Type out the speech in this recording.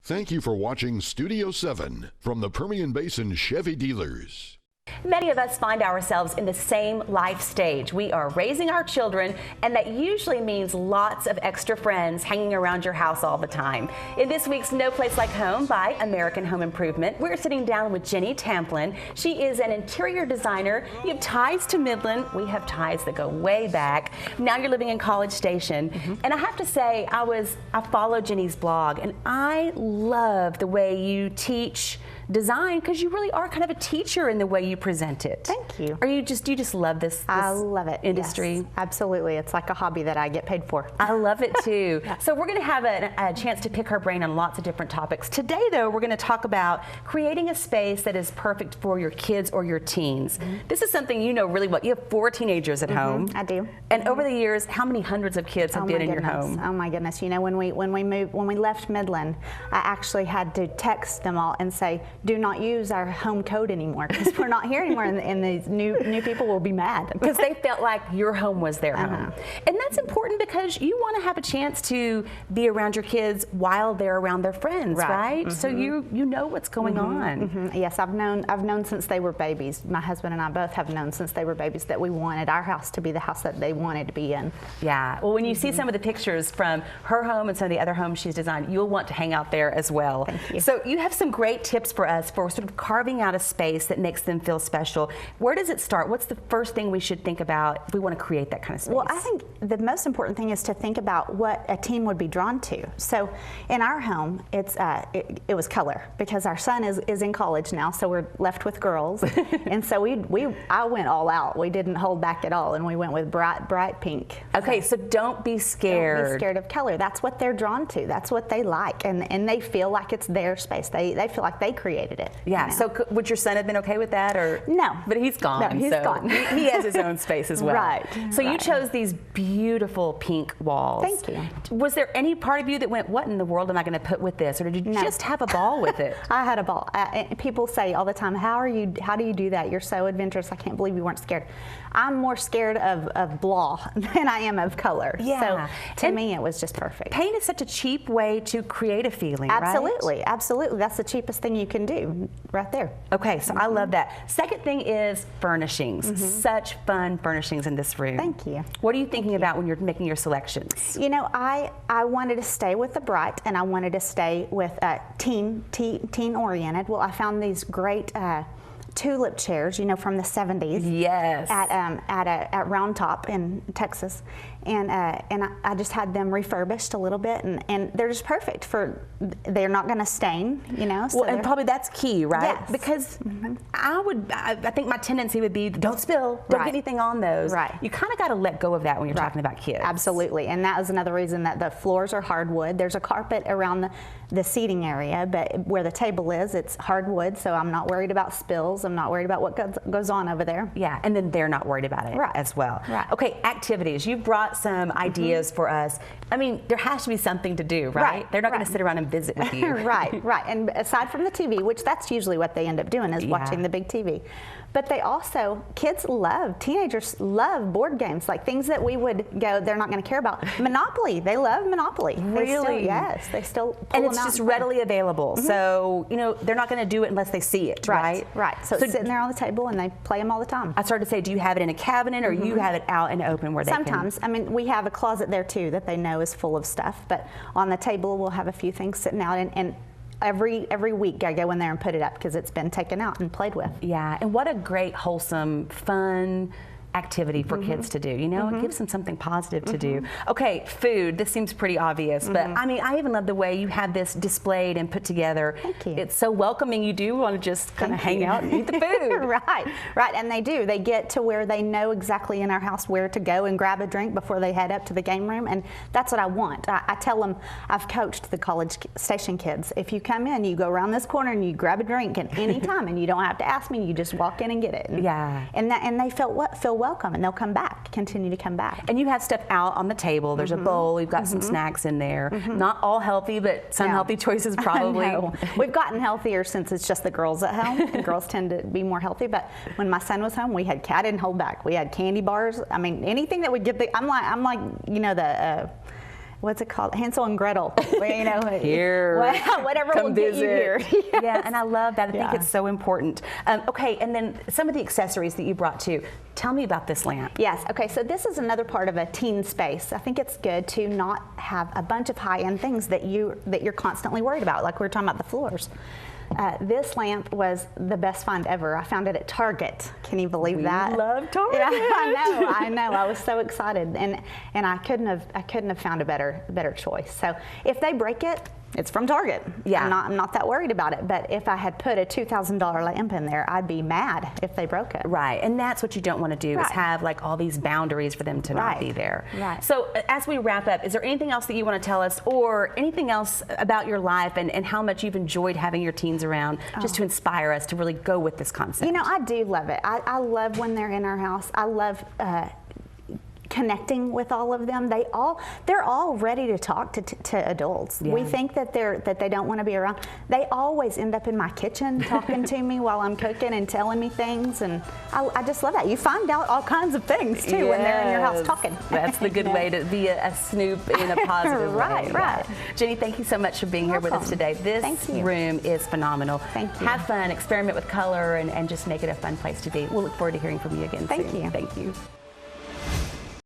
Thank you for watching Studio 7 from the Permian Basin Chevy dealers. Many of us find ourselves in the same life stage. We are raising our children, and that usually means lots of extra friends hanging around your house all the time. In this week's No Place Like Home by American Home Improvement, we're sitting down with Jenny Tamplin. She is an interior designer. You have ties to Midland. We have ties that go way back. Now you're living in College Station. And I have to say, I followed Jenny's blog, and I love the way you teach design, because you really are kind of a teacher in the way you present it. Thank you. Do you just love this I love it. industry? Yes, absolutely. It's like a hobby that I get paid for. I love it too. So we're going to have a chance to pick her brain on lots of different topics. Today, though, we're going to talk about creating a space that is perfect for your kids or your teens. This is something you know really well. You have 4 teenagers at home. I do. And over the years, how many hundreds of kids have been in your home? Oh my goodness! You know, when we left Midland, I actually had to text them all and say, "Do not use our home code anymore, because we're not here anymore, and these new people will be mad." Because they felt like your home was their home. And that's important because you want to have a chance to be around your kids while they're around their friends, right? So you know what's going on. Yes, I've known since they were babies. My husband and I both have known since they were babies that we wanted our house to be the house that they wanted to be in. Yeah. Well, when you see some of the pictures from her home and some of the other homes she's designed, you'll want to hang out there as well. Thank you. So you have some great tips for us for sort of carving out a space that makes them feel special. Where does it start? What's the first thing we should think about if we want to create that kind of space? Well, I think the most important thing is to think about what a teen would be drawn to. So in our home, it was color, because our son is in college now, so we're left with girls. And so I went all out. We didn't hold back at all, and we went with bright pink. Okay, so don't be scared. Don't be scared of color. That's what they're drawn to. That's what they like, and they feel like it's their space. They feel like they created it. Yeah. You know? So would your son have been okay with that, or no? But he's gone. No, he's gone. He has his own space as well. Right. So you chose these beautiful pink walls. Thank you. Was there any part of you that went, "What in the world am I going to put with this," or did you just have a ball with it? I had a ball. People say all the time, "How do you do that? You're so adventurous. I can't believe you weren't scared." I'm more scared of blah than I am of color. Yeah. So to me, it was just perfect. Paint is such a cheap way to create a feeling, Absolutely, right? Absolutely. That's the cheapest thing you can do, right there. Okay, so I love that. Second thing is furnishings. Such fun furnishings in this room. Thank you. What are you thinking about when you're making your selections? You know, I wanted to stay with the bright, and I wanted to stay with teen oriented. Well, I found these great tulip chairs, you know, from the 70s. Yes. At Round Top in Texas, and I just had them refurbished a little bit, and they're just perfect for. They're not going to stain, you know. So well, and probably that's key, right? Yes. Because I think my tendency would be, don't spill, don't get anything on those. Right. You kind of got to let go of that when you're talking about kids. Absolutely, and that is another reason that the floors are hardwood. There's a carpet around the seating area, but where the table is, it's hardwood, so I'm not worried about spills. I'm not worried about what goes on over there. Yeah, and then they're not worried about it as well. Right. Okay, activities. You brought some ideas for us. I mean, there has to be something to do, right? They're not going to sit around and visit with you. Right. And aside from the TV, which that's usually what they end up doing, is watching the big TV. But teenagers love board games, like things that we would go, they're not going to care about. Monopoly, they love Monopoly. Really? Yes, they still pull and them it's out just readily available. So, you know, they're not going to do it unless they see it, right? Right. So it's sitting there on the table, and they play them all the time. I started to say, do you have it in a cabinet, or you have it out and open where they can? Sometimes. I mean, we have a closet there too that they know is full of stuff, but on the table we'll have a few things sitting out, and every week I go in there and put it up because it's been taken out and played with. Yeah, and what a great, wholesome, fun activity for kids to do. You know, it gives them something positive to do. Okay, food. This seems pretty obvious, but I mean, I even love the way you have this displayed and put together. Thank you. It's so welcoming. You do want to just kind of hang out and eat the food. Right, and they do. They get to where they know exactly in our house where to go and grab a drink before they head up to the game room, and that's what I want. I tell them, I've coached the College Station kids. If you come in, you go around this corner and you grab a drink at any time, and you don't have to ask me. You just walk in and get it. And they feel welcome, and they'll come back, continue to come back. And you have stuff out on the table. There's a bowl. You've got some snacks in there. Not all healthy, but some healthy choices probably. We've gotten healthier since it's just the girls at home. The girls tend to be more healthy, but when my son was home, we had I didn't hold back. We had candy bars. I mean, anything that would get I'm like, you know, what's it called? Hansel and Gretel. You know, here, whatever will come get you visit. here. Yes. Yeah, and I love that. I think Yeah. it's so important. Okay, and then some of the accessories that you brought too. Tell me about this lamp. Yes. Okay. So this is another part of a teen space. I think it's good to not have a bunch of high-end things that you're constantly worried about, like we were talking about the floors. This lamp was the best find ever. I found it at Target. Can you believe that? We love Target. Yeah, I know. I was so excited, and I couldn't have found a better choice. So if they break it, it's from Target. Yeah. I'm not that worried about it. But if I had put a $2,000 lamp in there, I'd be mad if they broke it. Right, and that's what you don't want to do, is Right. have like all these boundaries for them to not Right. be there. Right. So as we wrap up, is there anything else that you want to tell us, or anything else about your life and how much you've enjoyed having your teens around, just to inspire us to really go with this concept? You know, I do love it. I love when they're in our house. I love connecting with all of them. They're all ready to talk to adults. Yeah. We think that they don't want to be around. They always end up in my kitchen talking to me while I'm cooking and telling me things, and I just love that. You find out all kinds of things too when they're in your house Yes. talking. That's the good way to be a snoop in a positive Right, way. right. Jenny, thank you so much for being here with us welcome. today. This Thank you. room is phenomenal. Thank you. Have fun, experiment with color, and just make it a fun place to be. We'll look forward to hearing from you again Thank soon. you. Thank you.